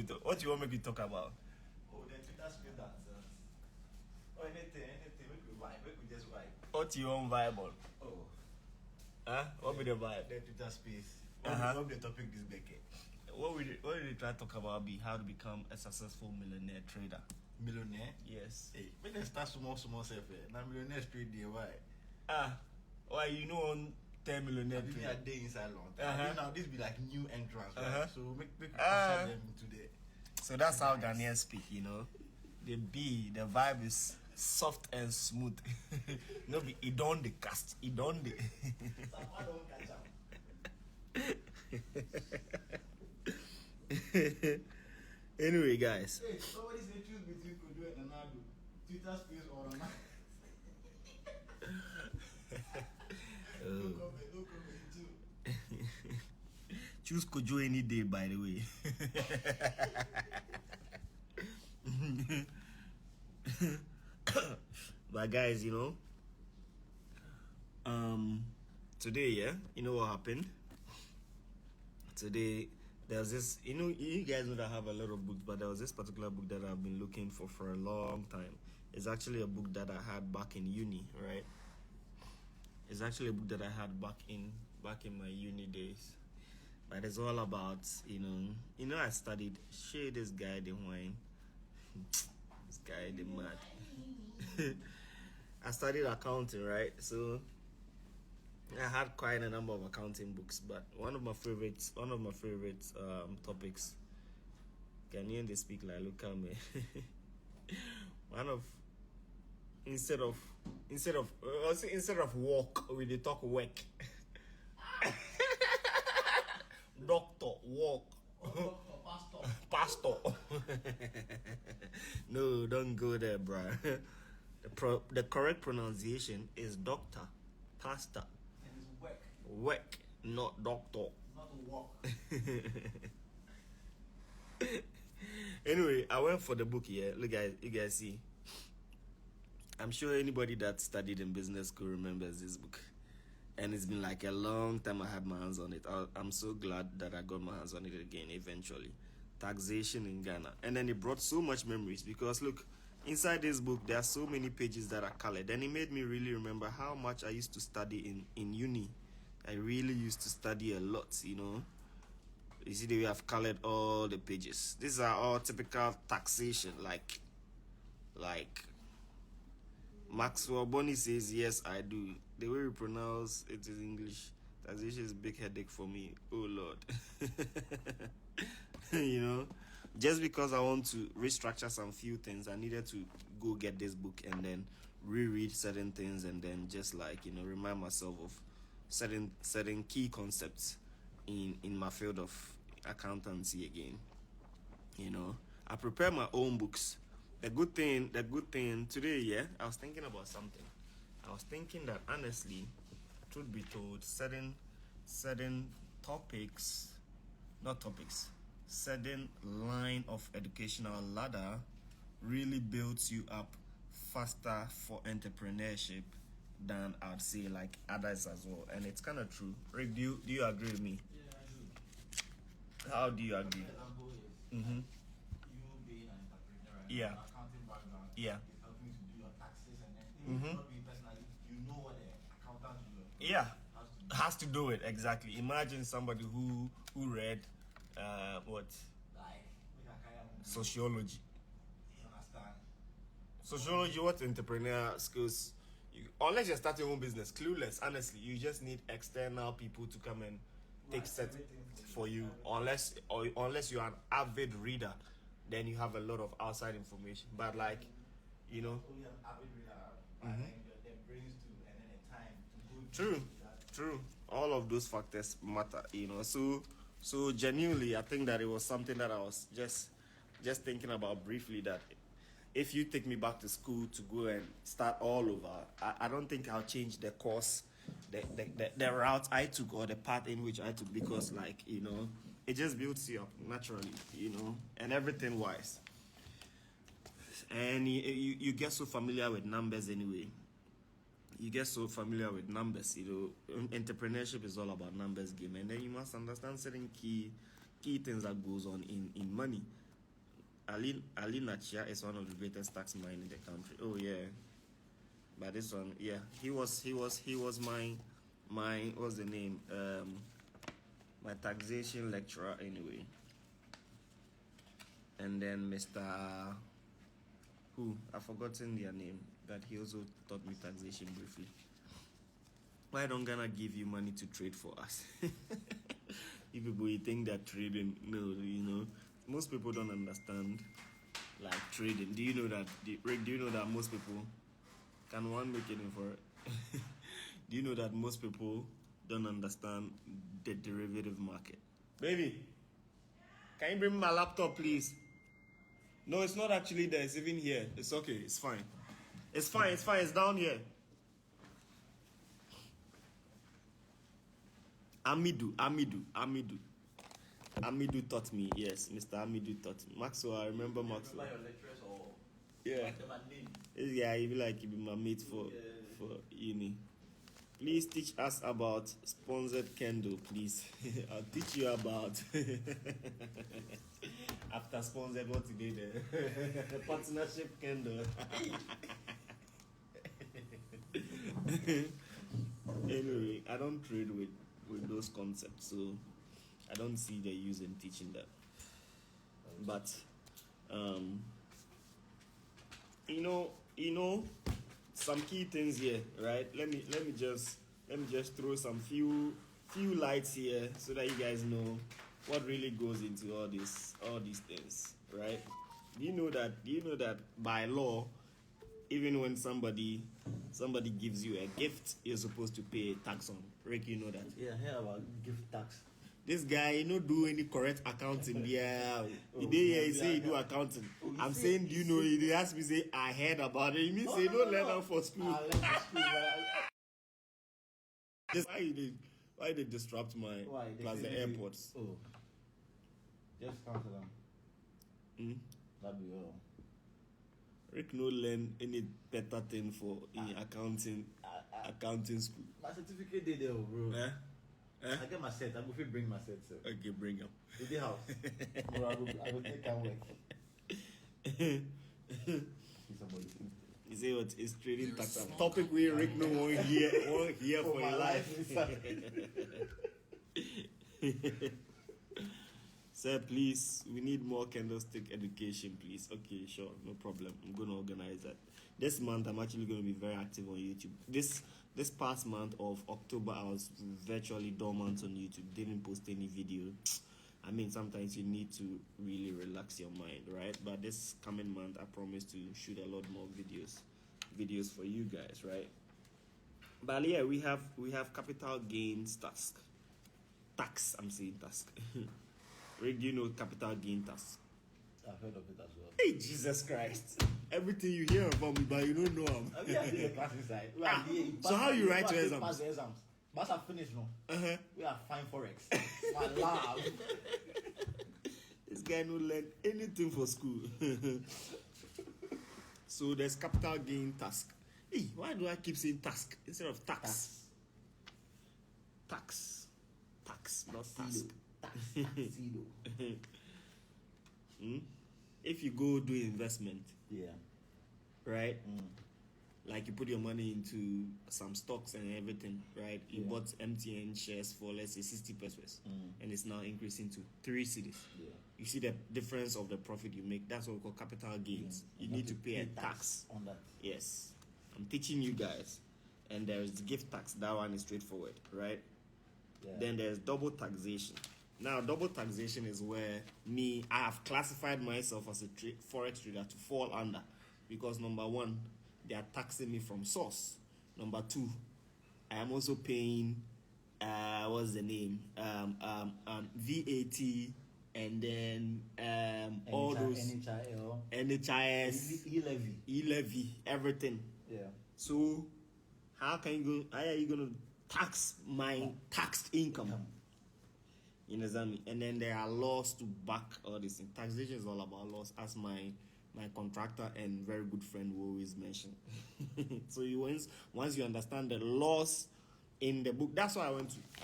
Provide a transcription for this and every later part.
What do you want me to talk about? Oh, the Twitter space dancers. Oh, anything. We could just vibe. What you want vibe on? Oh. Huh? What be the vibe? The Twitter space. Uh-huh. What the topic this decade? What we try to talk about be how to become a successful millionaire trader. Millionaire? Yes. Hey, when they start small self, now millionaire straight there, why? Why you know on 10 millionaire I've been trader? a day inside long time. Now this be like new entrance, right? So make them into there. So that's how Ghanaians speak, you know. The vibe is soft and smooth. No be it don't the cast, it don't the. Someone don't catch up. Anyway, guys. Hey, somebody say choose between Kojo and Nado. Twitter space or not. No comment too. Choose Kojo any day, by the way. But guys, you know, today, you know what happened? Today, there's this, you guys know that I have a lot of books, but there was this particular book that I've been looking for a long time. It's actually a book that I had back in uni, right? It's actually a book that I had back in my uni days. But it's all about, I studied, this guy, the wine. This guy, the mad. I studied accounting, right? So I had quite a number of accounting books, but one of my favorite topics. Ghanaian, they speak like local me. Instead of walk, we they talk work. Doctor, walk. Pastor. No, don't go there, bruh. The correct pronunciation is doctor, pastor. And it's work. Work, not doctor. Not walk. Anyway, I went for the book here. Look, guys, you guys see. I'm sure anybody that studied in business school remembers this book. And it's been like a long time I had my hands on it. I'm so glad that I got my hands on it again eventually. Taxation in Ghana. And then it brought so much memories because look, inside this book, there are so many pages that are colored. And it made me really remember how much I used to study in uni. I really used to study a lot, You see the way I've colored all the pages. These are all typical taxation, like Maxwell Bonny says, yes, I do. The way we pronounce it in English, taxation is a big headache for me. Oh, Lord. Just because I want to restructure some few things, I needed to go get this book and then reread certain things and then just remind myself of certain key concepts in my field of accountancy again. I prepare my own books. The good thing today, I was thinking about something. I was thinking that honestly, truth be told, certain certain line of educational ladder really builds you up faster for entrepreneurship than I'd say like others as well. And it's kind of true. Rick, do you agree with me? Yeah, I do. How do you agree? Example is Mm-hmm. you being an entrepreneur, right? Yeah. Accounting background. Yeah. It's helping you to do your taxes and then Mm-hmm. not being personally, you know what the accountant Yeah. has to do. Has to do it, exactly. Imagine somebody who read what? Like, we can carry on. Sociology. You understand? Sociology, what entrepreneur skills unless you're starting your own business, clueless, honestly, you just need external people to come and take set for you. Unless you're an avid reader, then you have a lot of outside information. But Only an avid reader, the brains too, and then the time to go True. All of those factors matter, So genuinely, I think that it was something that I was just thinking about briefly, that if you take me back to school to go and start all over, I don't think I'll change the course, the route I took or the path in which I took, because it just builds you up naturally, and everything wise. And you get so familiar with numbers anyway. Entrepreneurship is all about numbers game, and then you must understand certain key things that goes on in money. Ali Nachia is one of the greatest tax men in the country. Oh yeah. But this one, yeah, he was my what's the name? My taxation lecturer anyway. And then Mr. who I've forgotten their name, that he also taught me taxation briefly. Why don't Ghana give you money to trade for us? You people, you think that trading? No, most people don't understand like trading. Do you know that? Rick, do you know that most people can one make it in for it? Do you know that most people don't understand the derivative market? Baby, can you bring me my laptop, please? No, it's not actually there. It's even here. It's okay. It's fine. It's fine. It's fine. It's down here. Amidu taught me. Yes, Mr. Amidu taught me. Maxwell, I remember Maxwell. Remember your lecturers or Yeah. This guy, he be like he be my mate for uni. Please teach us about sponsored candle, please. I'll teach you about after sponsored what he did. Partnership candle. Anyway, I don't trade with those concepts, so I don't see the use in teaching that. But you know some key things here, right? Let me just throw some few lights here so that you guys know what really goes into all these things, right? Do you know that by law, even when somebody gives you a gift, you're supposed to pay tax on? Rick, you know that? Yeah, I heard about gift tax. This guy, do any correct accounting there. He say he do accounting. I'm saying, do you know? He asked me, say, I heard about it. He means say, don't learn out for school. I learned for school, Just why they disrupt my plus the airports? Oh, just cancel them. That'd be all. Rick no learn any better thing for in accounting school. My certificate did there, bro. Eh? I get my set. I'm going to bring my set, sir. Okay, bring them. To the house. Bro, I will take and work. See somebody. You say what is trading tax? Topic we Rick no won't hear for your life. Sir, please, we need more candlestick education, please. Okay, sure, no problem. I'm going to organize that. This month, I'm actually going to be very active on YouTube. This past month of October, I was virtually dormant on YouTube. Didn't post any video. I mean, sometimes you need to really relax your mind, right? But this coming month, I promise to shoot a lot more videos for you guys, right? But yeah, we have capital gains tax. I'm saying tax. Rick, do you know capital gain tax? I've heard of it as well. Hey, Jesus Christ. Everything you hear about me, but you don't know them. I mean, I did the class inside. So how you write your exams? Pass the exams. But I finished now. We are fine Forex. My love. This guy no learn anything for school. So there's capital gain task. Hey, why do I keep saying task instead of tax? Tax, not task. If you go do investment, Yeah. right? Like you put your money into some stocks and everything, right? You bought MTN shares for, let's say, 60 pesos, and it's now increasing to 3 cedis. Yeah. You see the difference of the profit you make. That's what we call capital gains. You need to pay a tax on that. Yes, I'm teaching you guys. And there's the gift tax. That one is straightforward, right? Yeah. Then there's double taxation. Now, double taxation is where I have classified myself as a forex trader to fall under, because number one, they are taxing me from source. Number two, I am also paying what's the name? VAT, and then all those NHIS, e-levy, everything. Yeah. So how are you going to tax my taxed income? You understand me? And then there are laws to back all this thing. Taxation is all about laws, as my contractor and very good friend will always mention. So once you understand the laws in the book, that's why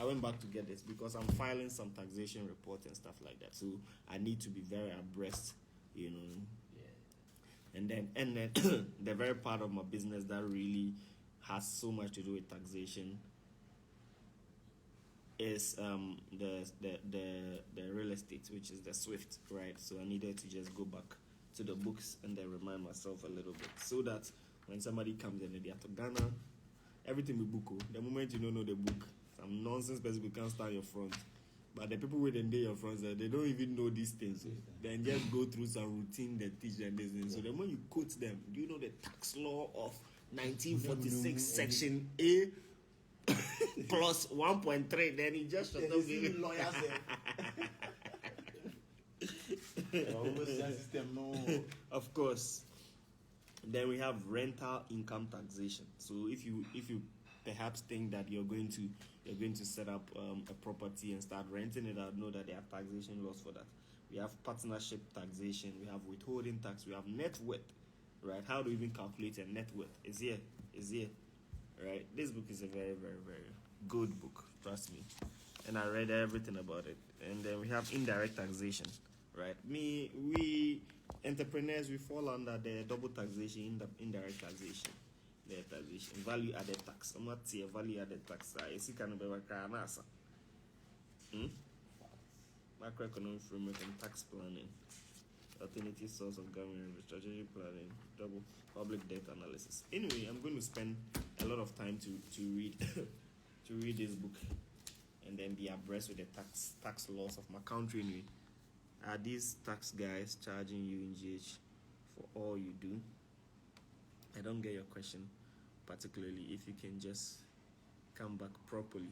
I went back to get this, because I'm filing some taxation report and stuff like that. So I need to be very abreast, And then the very part of my business that really has so much to do with taxation is the real estate, which is the Swift, right? So I needed to just go back to the books and then remind myself a little bit, so that when somebody comes in they are to Ghana, everything we book. The moment you don't know the book, some nonsense person will can't stand your front. But the people within your front, they don't even know these things. Then just go through some routine they teach them this thing. So the moment you quote them, do you know the tax law of 1946 section A plus 1.3? Then he just shut up. Of course. Then we have rental income taxation. So if you perhaps think that you're going to set up a property and start renting it out, know that there are taxation laws for that. We have partnership taxation, we have withholding tax, we have net worth, right? How do we even calculate a net worth? Is here, right? This book is a very, very, very good book, trust me. And I read everything about it. And then we have indirect taxation, right? We entrepreneurs, we fall under the double taxation, indirect taxation. The taxation, value added tax. I'm not saying value added tax. I see kind of a canasa. Macroeconomic framework and tax planning, alternative source of government, strategic planning, double public debt analysis. Anyway, I'm going to spend a lot of time to read to read this book and then be abreast with the tax laws of my country. Anyway, are these tax guys charging you in GH for all you do? I don't get your question, particularly if you can just come back properly.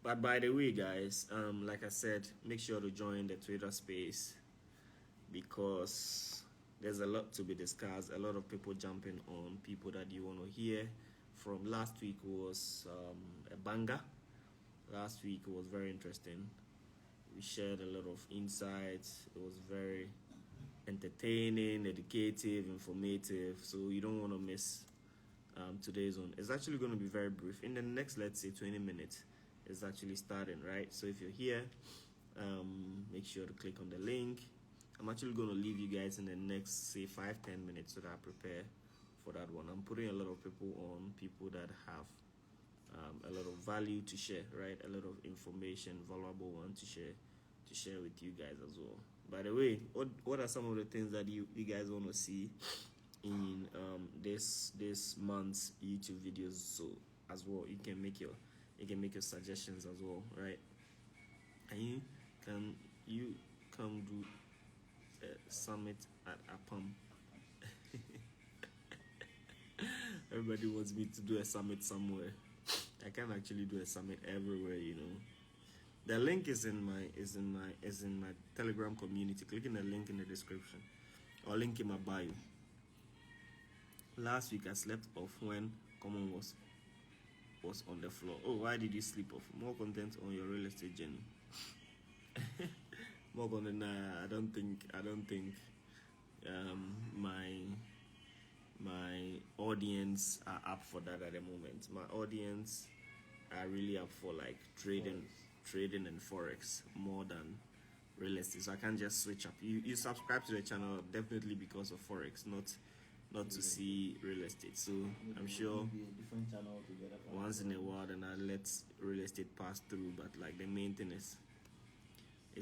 But by the way, guys, like I said, make sure to join the Twitter space because there's a lot to be discussed. A lot of people jumping on, people that you want to hear from. Last week was a banger. Last week was very interesting. We shared a lot of insights. It was very entertaining, educative, informative, so you don't want to miss today's one. It's actually going to be very brief. In the next, let's say 20 minutes, it's actually starting, right? So if you're here, make sure to click on the link. I'm actually going to leave you guys in the next, say, 5-10 minutes so that I prepare for that one. I'm putting a lot of people on, people that have a lot of value to share, right? A lot of information, valuable one to share with you guys as well. By the way, what are some of the things that you guys want to see in this month's YouTube videos? So as well, you can make your suggestions as well, right? And you come do a summit at APAM. Everybody wants me to do a summit somewhere. I can't actually do a summit everywhere, you know. The link is in my Telegram community. Click on the link in the description or link in my bio. Last week I slept off when Common was on the floor. Oh, why did you sleep off? More content on your real estate journey. More content. I don't think my audience are up for that at the moment. My audience are really up for like trading and forex more than real estate. So I can't just switch up. You subscribe to the channel definitely because of forex, not to see real estate. So I'm sure once in a while then I let real estate pass through, but like the main thing is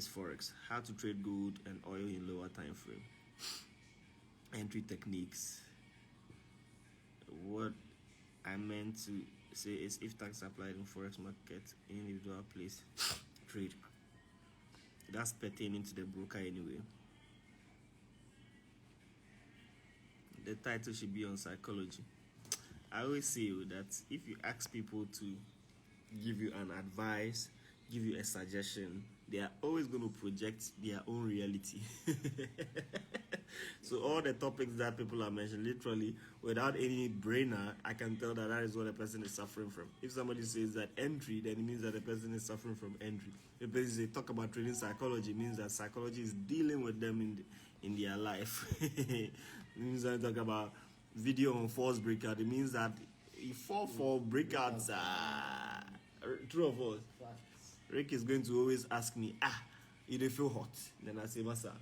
forex. How to trade gold and oil in lower time frame. Entry techniques. What I meant to say is if tax applied in forex market, individual place trade. That's pertaining to the broker anyway. The title should be on psychology. I always say that if you ask people to give you an advice, give you a suggestion, they are always going to project their own reality. So all the topics that people are mentioning, literally without any brainer, I can tell that is what a person is suffering from. If somebody says that entry, then it means that the person is suffering from entry. If they talk about trading psychology, it means that psychology is dealing with them in their life. It means that they talk about video on false breakout, it means that you fall for breakouts. True or false? Rick is going to always ask me, you don't feel hot? Then I say, Masa,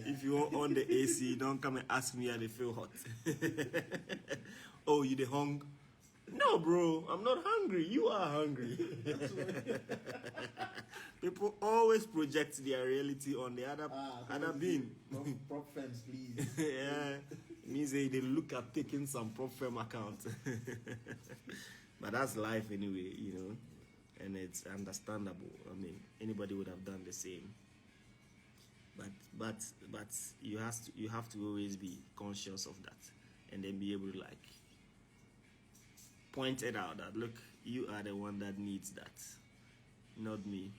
if if you want on the AC, don't come and ask me how they feel hot. Oh, you the hung? No, bro, I'm not hungry. You are hungry. People always project their reality on the other being. Prop firms, please. Yeah, means they look at taking some prop firm account. But that's life anyway, you know, and it's understandable. I mean, anybody would have done the same. But you have to always be conscious of that, and then be able to like point it out that look, you are the one that needs that, not me.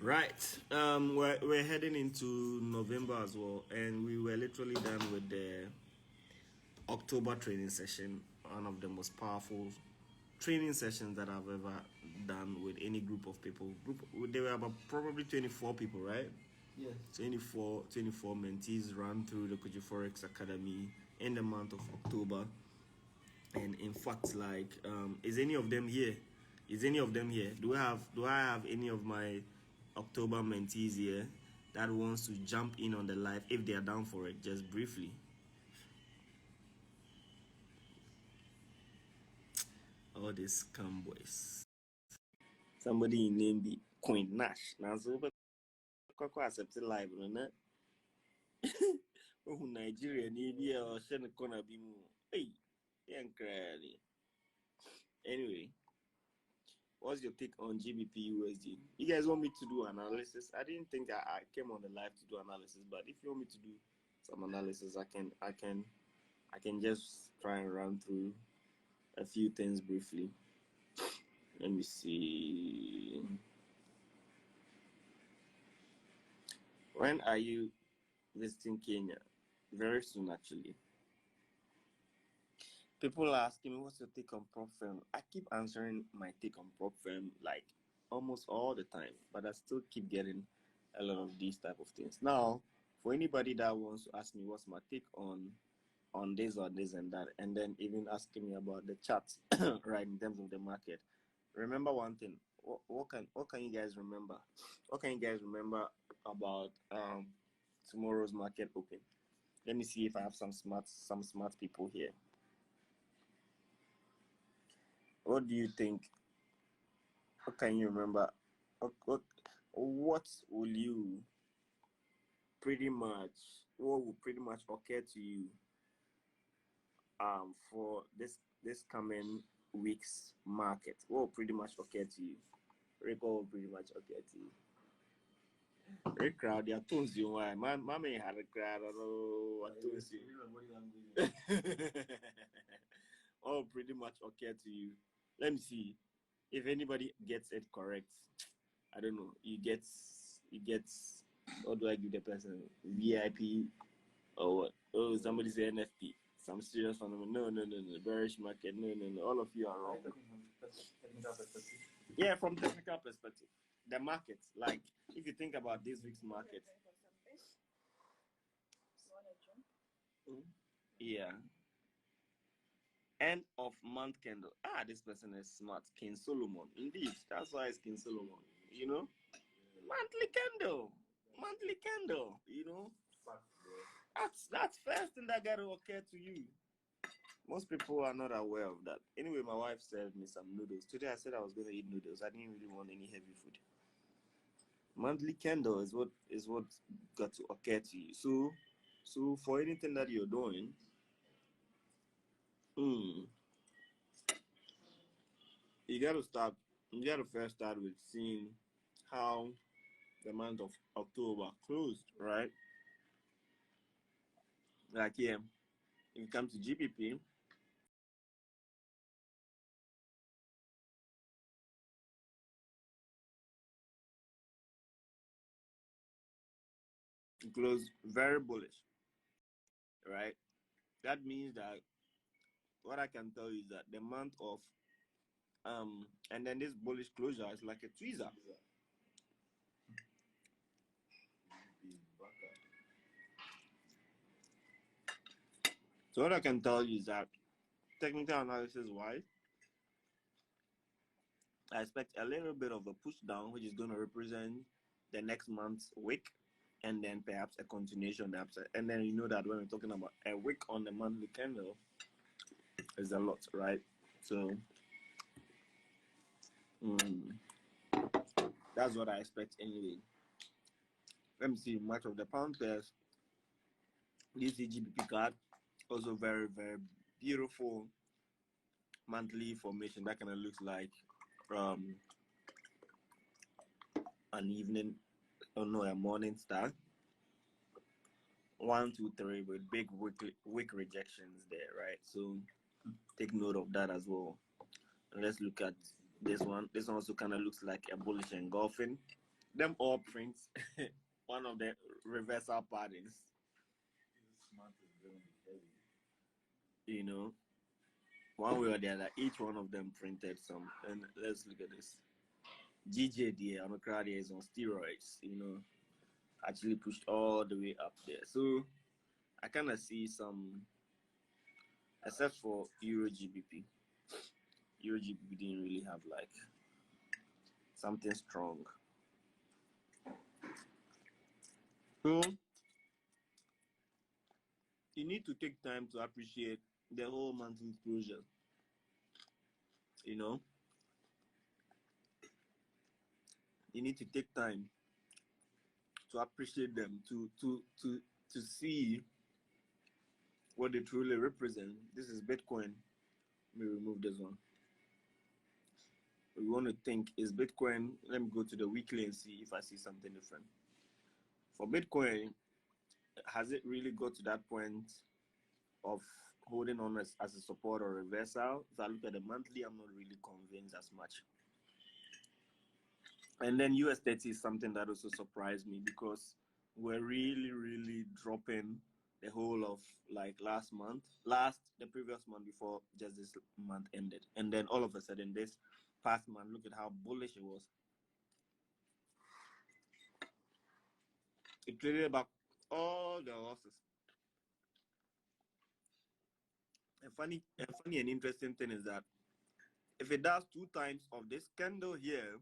Right. We're heading into November as well, and we were literally done with the October training session, one of the most powerful training sessions that I've ever done with any group of people. There were about probably 24 people, right? Yes. 24 mentees ran through the Kojo Forex Academy in the month of October. And in fact, like, is any of them here? Do I have any of my October mentees here that wants to jump in on the live if they are down for it, just briefly? All these scam boys. Somebody named be Queen Nash. Now so accept live, no? Oh, Nigeria, Nibia or Senacona Bimu. Hey, anyway, what's your take on GBP USD? You guys want me to do analysis? I didn't think I came on the live to do analysis, but if you want me to do some analysis, I can just try and run through a few things briefly. Let me see. When are you visiting Kenya? Very soon, actually. People are asking me what's your take on prop firm. I keep answering my take on prop firm like almost all the time, but I still keep getting a lot of these type of things. Now, for anybody that wants to ask me what's my take on this or this and that, and then even asking me about the charts, right, in terms of the market, remember one thing. What can you guys remember? What can you guys remember about tomorrow's market open? Let me see if I have some smart people here. What do you think? What can you remember? What will you what will pretty much occur to you for this coming week's market? What will pretty much occur to you? Rick, what will pretty much occur to you? Rick crowd, your tones you why man may had a crowd or what tones you. What will pretty much occur to you? Let me see if anybody gets it correct. I don't know. You get. What do I give the person? VIP or what? Oh, somebody say NFP. Some serious phenomenon. No. Bearish market. No. All of you are wrong. Yeah, from technical perspective, the market. Like, if you think about this week's market. Yeah. End of month candle. This person is smart. King Solomon. Indeed, that's why it's King Solomon. You know, monthly candle. You know, that's first thing that got to occur to you. Most people are not aware of that. Anyway, my wife served me some noodles. Today I said I was going to eat noodles. I didn't really want any heavy food. Monthly candle is what got to occur to you. So for anything that you're doing, you got to first start with seeing how the month of October closed, right? Like here, if you come to GBP, it closed very bullish, right? That means that what I can tell you is that the month of and then this bullish closure is like a tweezer. So what I can tell you is that technical analysis wise, I expect a little bit of a push down, which is going to represent the next month's wick, and then perhaps a continuation on the upside. And then you know that when we're talking about a wick on the monthly candle, is a lot, right? So that's what I expect anyway. Let me see much of the pound pairs. This GBP card, also very, very beautiful monthly formation. That kind of looks like an evening, oh no, a morning star. 1, 2, 3 with big wick rejections there, right? So take note of that as well. And let's look at this one. This one also kind of looks like a bullish engulfing. Them all prints one of the reversal patterns. This month is going to be heavy. You know, one way or the other, each one of them printed some. And let's look at this. GJD on the crowd is on steroids, you know, actually pushed all the way up there. So I kind of see some, except for Euro GBP. Euro GBP didn't really have like something strong. So you need to take time to appreciate the whole mountain closure. You know, you need to take time to appreciate them, to see what they truly represent. This is Bitcoin. Let me remove this one. We want to think, is Bitcoin, let me go to the weekly and see if I see something different. For Bitcoin, has it really got to that point of holding on as a support or reversal? If I look at the monthly, I'm not really convinced as much. And then US30 is something that also surprised me because we're really dropping the whole of like the previous month before just this month ended. And then all of a sudden this past month, look at how bullish it was. It traded back all the losses. A funny and interesting thing is that if it does 2 times of this candle here,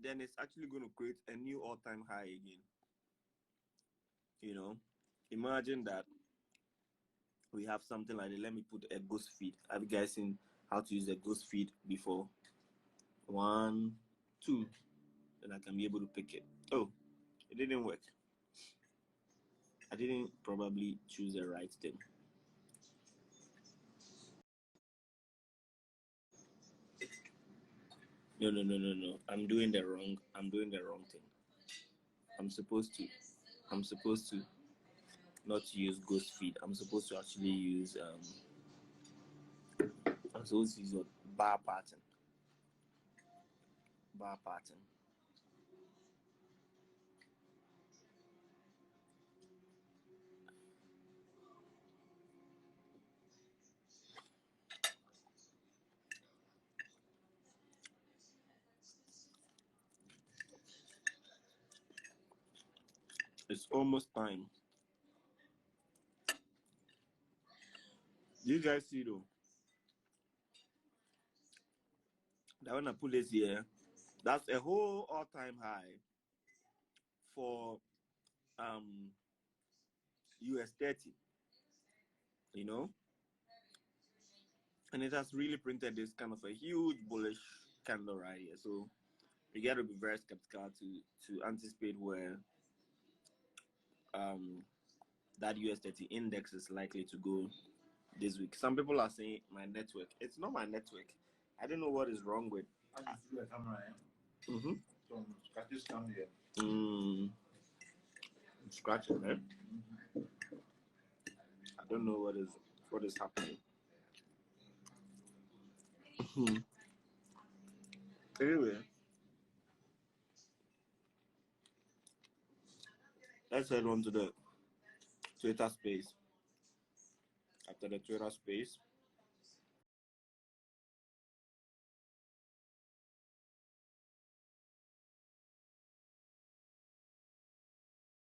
then it's actually going to create a new all-time high again. You know, imagine that we have something like that. Let me put a ghost feed. Have you guys seen how to use a ghost feed before? 1, 2, then I can be able to pick it. Oh, it didn't work. I didn't probably choose the right thing. No. I'm doing the wrong thing. I'm supposed to not use ghost feed. I'm supposed to actually use what bar pattern. It's almost time. Do you guys see though? That when I put this here, that's a whole all-time high for US30. You know? And it has really printed this kind of a huge bullish candle right here. So you got to be very skeptical to anticipate where that US30 index is likely to go this week. Some people are saying my network. It's not my network. I don't know what is wrong with. I just do a camera. Mm-hmm. So scratches come here. Scratching, right? I don't know what is happening. Anyway, let's head on to the Twitter space. After the Twitter space,